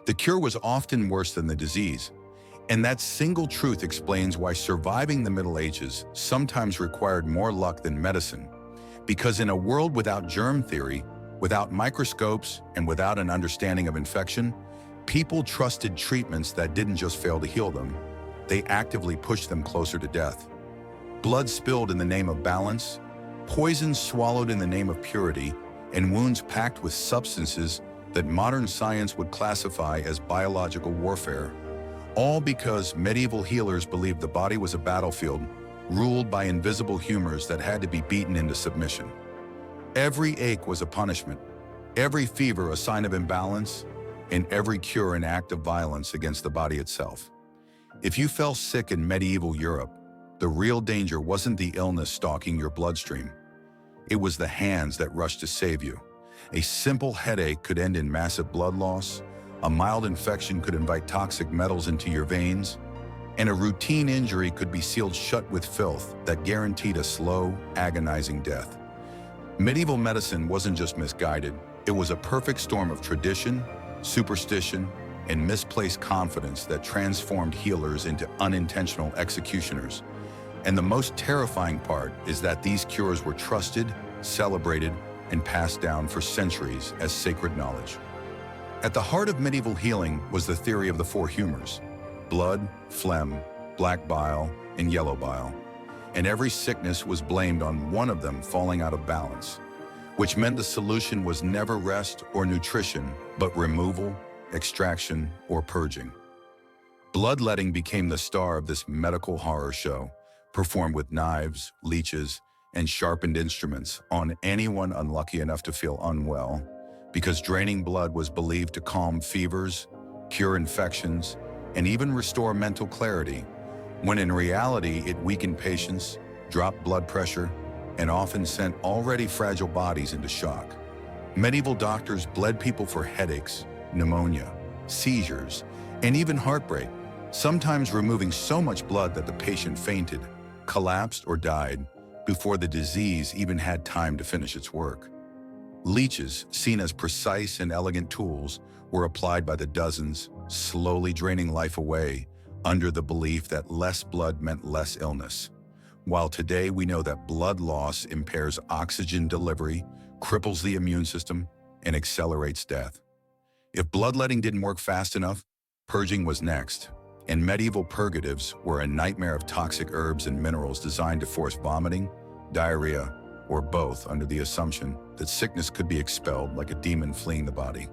The cure was often worse than the disease, and that single truth explains why surviving the Middle Ages sometimes required more luck than medicine. Because in a world without germ theory, without microscopes, and without an understanding of infection, people trusted treatments that didn't just fail to heal them, they actively pushed them closer to death. Blood spilled in the name of balance, poison swallowed in the name of purity, and wounds packed with substances that modern science would classify as biological warfare. All because medieval healers believed the body was a battlefield ruled by invisible humors that had to be beaten into submission. Every ache was a punishment, every fever a sign of imbalance, and every cure an act of violence against the body itself. If you fell sick in medieval Europe, the real danger wasn't the illness stalking your bloodstream. It was the hands that rushed to save you. A simple headache could end in massive blood loss, a mild infection could invite toxic metals into your veins, and a routine injury could be sealed shut with filth that guaranteed a slow, agonizing death. Medieval medicine wasn't just misguided, it was a perfect storm of tradition, superstition, and misplaced confidence that transformed healers into unintentional executioners. And the most terrifying part is that these cures were trusted, celebrated, and passed down for centuries as sacred knowledge. At the heart of medieval healing was the theory of the four humors: blood, phlegm, black bile, and yellow bile. And every sickness was blamed on one of them falling out of balance, which meant the solution was never rest or nutrition, but removal, extraction, or purging. Bloodletting became the star of this medical horror show, performed with knives, leeches, and sharpened instruments on anyone unlucky enough to feel unwell, because draining blood was believed to calm fevers, cure infections, and even restore mental clarity, when in reality it weakened patients, dropped blood pressure, and often sent already fragile bodies into shock. Medieval doctors bled people for headaches, pneumonia, seizures, and even heartbreak, sometimes removing so much blood that the patient fainted, collapsed, or died before the disease even had time to finish its work. Leeches, seen as precise and elegant tools, were applied by the dozens, slowly draining life away under the belief that less blood meant less illness. While today we know that blood loss impairs oxygen delivery, cripples the immune system, and accelerates death. If bloodletting didn't work fast enough, purging was next, and medieval purgatives were a nightmare of toxic herbs and minerals designed to force vomiting, diarrhea, or both under the assumption that sickness could be expelled like a demon fleeing the body.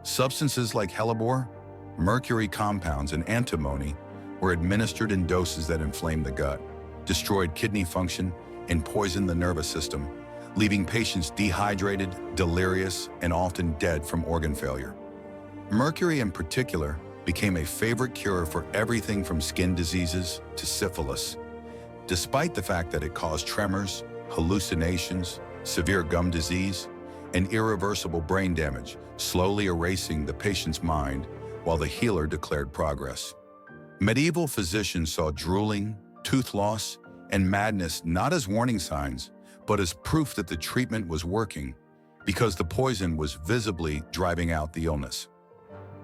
Substances like hellebore, mercury compounds, and antimony were administered in doses that inflamed the gut, destroyed kidney function, and poisoned the nervous system, leaving patients dehydrated, delirious, and often dead from organ failure. Mercury in particular became a favorite cure for everything from skin diseases to syphilis, despite the fact that it caused tremors, hallucinations, severe gum disease, and irreversible brain damage, slowly erasing the patient's mind while the healer declared progress. Medieval physicians saw drooling, tooth loss, and madness not as warning signs, but as proof that the treatment was working, because the poison was visibly driving out the illness.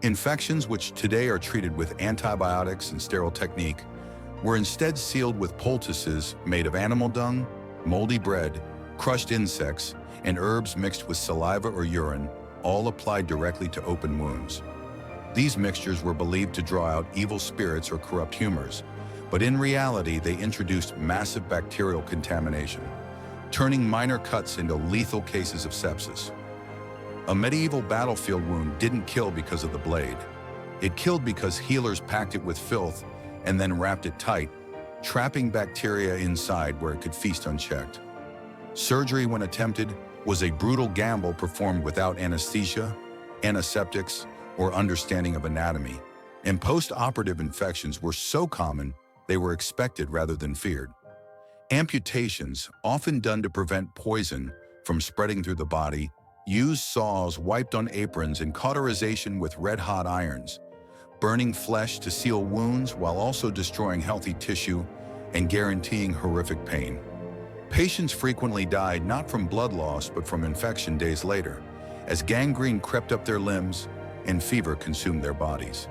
Infections, which today are treated with antibiotics and sterile technique, were instead sealed with poultices made of animal dung, moldy bread, crushed insects, and herbs mixed with saliva or urine, all applied directly to open wounds. These mixtures were believed to draw out evil spirits or corrupt humors, but in reality they introduced massive bacterial contamination, turning minor cuts into lethal cases of sepsis. A medieval battlefield wound didn't kill because of the blade. It killed because healers packed it with filth and then wrapped it tight, trapping bacteria inside where it could feast unchecked. Surgery, when attempted, was a brutal gamble performed without anesthesia, antiseptics, or understanding of anatomy, and post-operative infections were so common they were expected rather than feared. Amputations, often done to prevent poison from spreading through the body, used saws wiped on aprons and cauterization with red-hot irons, burning flesh to seal wounds while also destroying healthy tissue and guaranteeing horrific pain. Patients frequently died not from blood loss but from infection days later, as gangrene crept up their limbs, and fever consumed their bodies.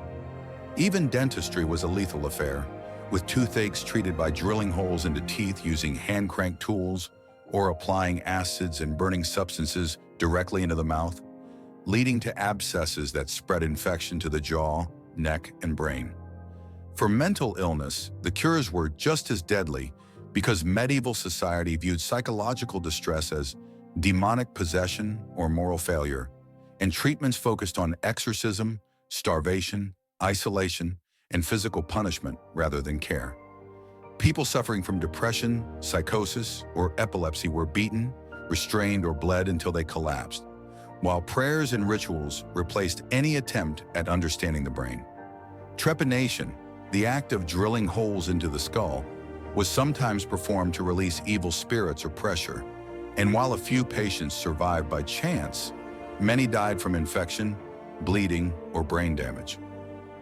Even dentistry was a lethal affair, with toothaches treated by drilling holes into teeth using hand-crank tools or applying acids and burning substances directly into the mouth, leading to abscesses that spread infection to the jaw, neck, and brain. For mental illness, the cures were just as deadly because medieval society viewed psychological distress as demonic possession or moral failure, and treatments focused on exorcism, starvation, isolation, and physical punishment rather than care. People suffering from depression, psychosis, or epilepsy were beaten, restrained, or bled until they collapsed, while prayers and rituals replaced any attempt at understanding the brain. Trepanation, the act of drilling holes into the skull, was sometimes performed to release evil spirits or pressure, and while a few patients survived by chance, many died from infection, bleeding, or brain damage.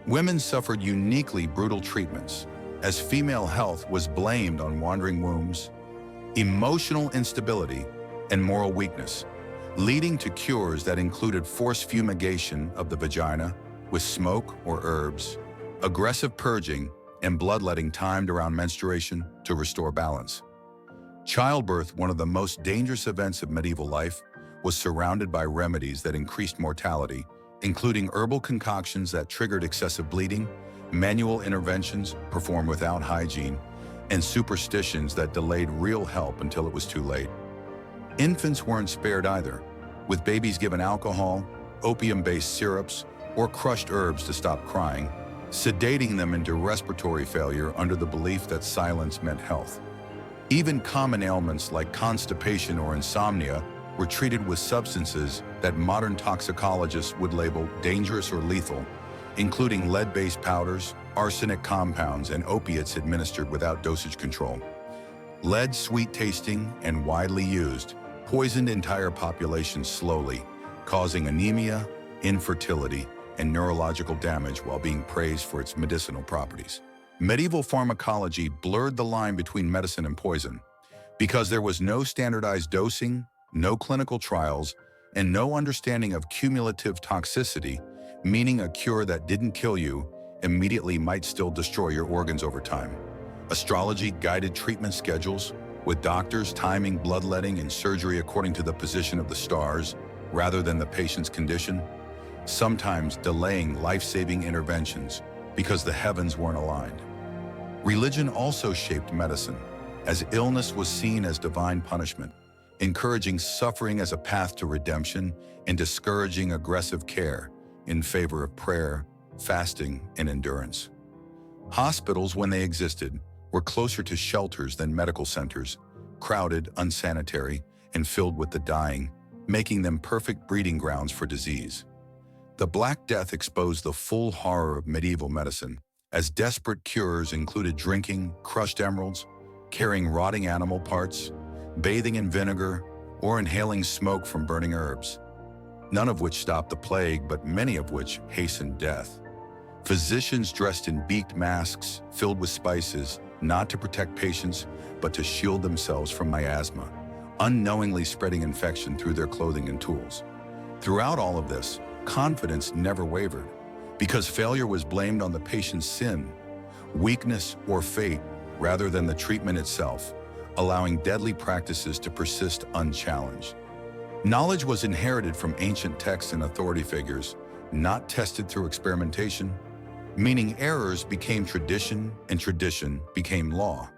Women suffered uniquely brutal treatments, as female health was blamed on wandering wombs, emotional instability, and moral weakness, leading to cures that included forced fumigation of the vagina with smoke or herbs, aggressive purging, and bloodletting timed around menstruation to restore balance. Childbirth, one of the most dangerous events of medieval life, was surrounded by remedies that increased mortality, including herbal concoctions that triggered excessive bleeding, manual interventions performed without hygiene, and superstitions that delayed real help until it was too late. Infants weren't spared either, with babies given alcohol, opium-based syrups, or crushed herbs to stop crying, sedating them into respiratory failure under the belief that silence meant health. Even common ailments like constipation or insomnia were treated with substances that modern toxicologists would label dangerous or lethal, including lead-based powders, arsenic compounds, and opiates administered without dosage control. Lead, sweet-tasting and widely used, poisoned entire populations slowly, causing anemia, infertility, and neurological damage while being praised for its medicinal properties. Medieval pharmacology blurred the line between medicine and poison because there was no standardized dosing, no clinical trials, and no understanding of cumulative toxicity, meaning a cure that didn't kill you immediately might still destroy your organs over time. Astrology guided treatment schedules, with doctors timing bloodletting and surgery according to the position of the stars rather than the patient's condition, sometimes delaying life-saving interventions because the heavens weren't aligned. Religion also shaped medicine, as illness was seen as divine punishment, encouraging suffering as a path to redemption and discouraging aggressive care in favor of prayer, fasting, and endurance. Hospitals, when they existed, were closer to shelters than medical centers, crowded, unsanitary, and filled with the dying, making them perfect breeding grounds for disease. The Black Death exposed the full horror of medieval medicine, as desperate cures included drinking crushed emeralds, carrying rotting animal parts, bathing in vinegar, or inhaling smoke from burning herbs, none of which stopped the plague, but many of which hastened death. Physicians dressed in beaked masks filled with spices, not to protect patients, but to shield themselves from miasma, unknowingly spreading infection through their clothing and tools. Throughout all of this, confidence never wavered, because failure was blamed on the patient's sin, weakness, or fate, rather than the treatment itself, allowing deadly practices to persist unchallenged. Knowledge was inherited from ancient texts and authority figures, not tested through experimentation, meaning errors became tradition and tradition became law.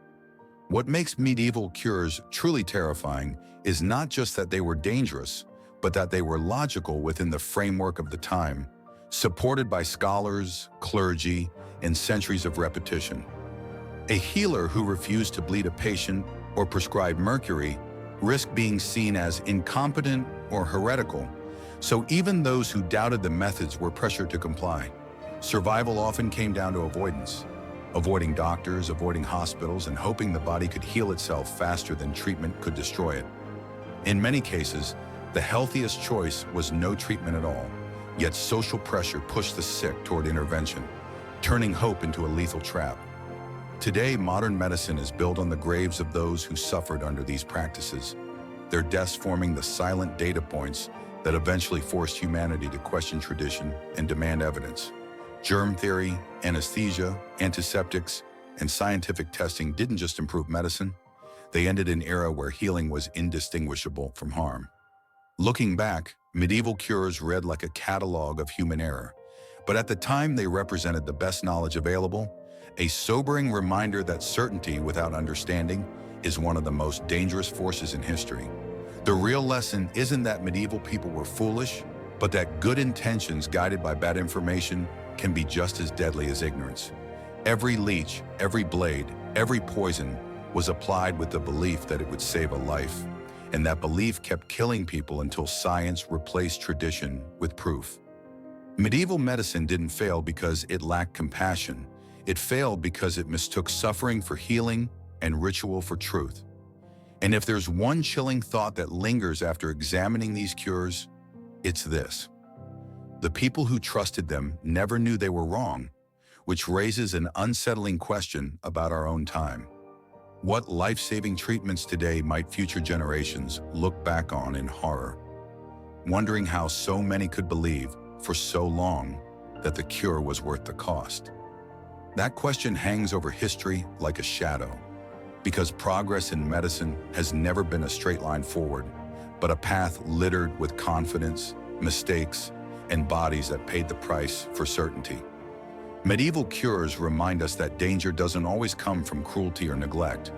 What makes medieval cures truly terrifying is not just that they were dangerous, but that they were logical within the framework of the time, supported by scholars, clergy, and centuries of repetition. A healer who refused to bleed a patient or prescribe mercury risked being seen as incompetent or heretical, so even those who doubted the methods were pressured to comply. Survival often came down to avoidance, avoiding doctors, avoiding hospitals, and hoping the body could heal itself faster than treatment could destroy it. In many cases, the healthiest choice was no treatment at all, yet social pressure pushed the sick toward intervention, turning hope into a lethal trap. Today, modern medicine is built on the graves of those who suffered under these practices, their deaths forming the silent data points that eventually forced humanity to question tradition and demand evidence. Germ theory, anesthesia, antiseptics, and scientific testing didn't just improve medicine, they ended an era where healing was indistinguishable from harm. Looking back, medieval cures read like a catalog of human error, but at the time they represented the best knowledge available, a sobering reminder that certainty without understanding is one of the most dangerous forces in history. The real lesson isn't that medieval people were foolish, but that good intentions guided by bad information can be just as deadly as ignorance. Every leech, every blade, every poison was applied with the belief that it would save a life, and that belief kept killing people until science replaced tradition with proof. Medieval medicine didn't fail because it lacked compassion. It failed because it mistook suffering for healing and ritual for truth. And if there's one chilling thought that lingers after examining these cures, it's this: the people who trusted them never knew they were wrong, which raises an unsettling question about our own time. What life-saving treatments today might future generations look back on in horror, wondering how so many could believe for so long that the cure was worth the cost? That question hangs over history like a shadow, because progress in medicine has never been a straight line forward, but a path littered with confidence, mistakes, and bodies that paid the price for certainty. Medieval cures remind us that danger doesn't always come from cruelty or neglect,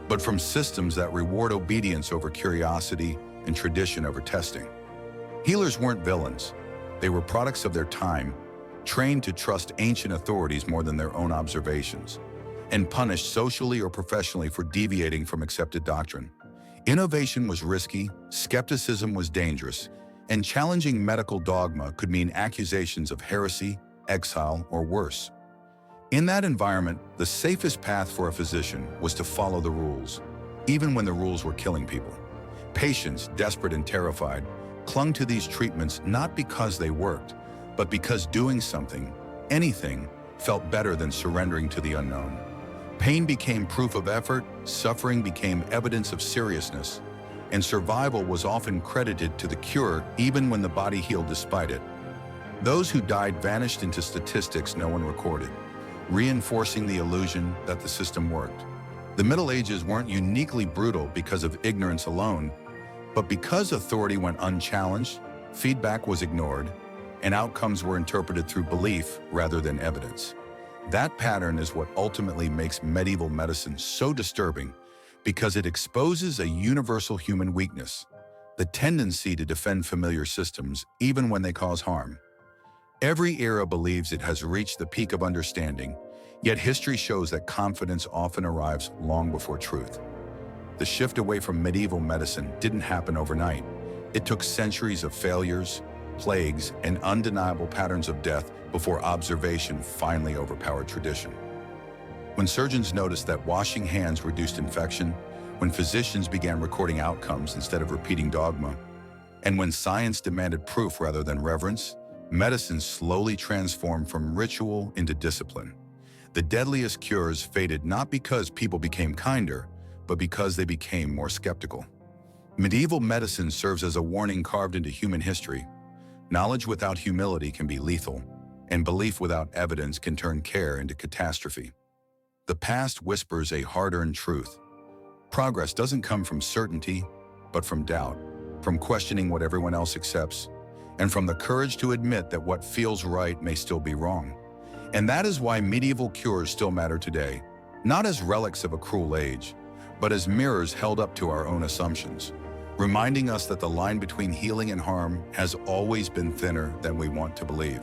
but from systems that reward obedience over curiosity and tradition over testing. Healers weren't villains. They were products of their time, trained to trust ancient authorities more than their own observations, and punished socially or professionally for deviating from accepted doctrine. Innovation was risky, skepticism was dangerous, and challenging medical dogma could mean accusations of heresy, exile, or worse. In that environment, the safest path for a physician was to follow the rules, even when the rules were killing people. Patients, desperate and terrified, clung to these treatments not because they worked, but because doing something, anything, felt better than surrendering to the unknown. Pain became proof of effort, suffering became evidence of seriousness, and survival was often credited to the cure even when the body healed despite it. Those who died vanished into statistics no one recorded, reinforcing the illusion that the system worked. The Middle Ages weren't uniquely brutal because of ignorance alone, but because authority went unchallenged, feedback was ignored, and outcomes were interpreted through belief rather than evidence. That pattern is what ultimately makes medieval medicine so disturbing, because it exposes a universal human weakness, the tendency to defend familiar systems even when they cause harm. Every era believes it has reached the peak of understanding, yet history shows that confidence often arrives long before truth. The shift away from medieval medicine didn't happen overnight. It took centuries of failures, plagues, and undeniable patterns of death before observation finally overpowered tradition. When surgeons noticed that washing hands reduced infection, when physicians began recording outcomes instead of repeating dogma, and when science demanded proof rather than reverence, medicine slowly transformed from ritual into discipline. The deadliest cures faded not because people became kinder, but because they became more skeptical. Medieval medicine serves as a warning carved into human history. Knowledge without humility can be lethal, and belief without evidence can turn care into catastrophe. The past whispers a hard-earned truth. Progress doesn't come from certainty, but from doubt, from questioning what everyone else accepts, and from the courage to admit that what feels right may still be wrong. And that is why medieval cures still matter today, not as relics of a cruel age, but as mirrors held up to our own assumptions, reminding us that the line between healing and harm has always been thinner than we want to believe.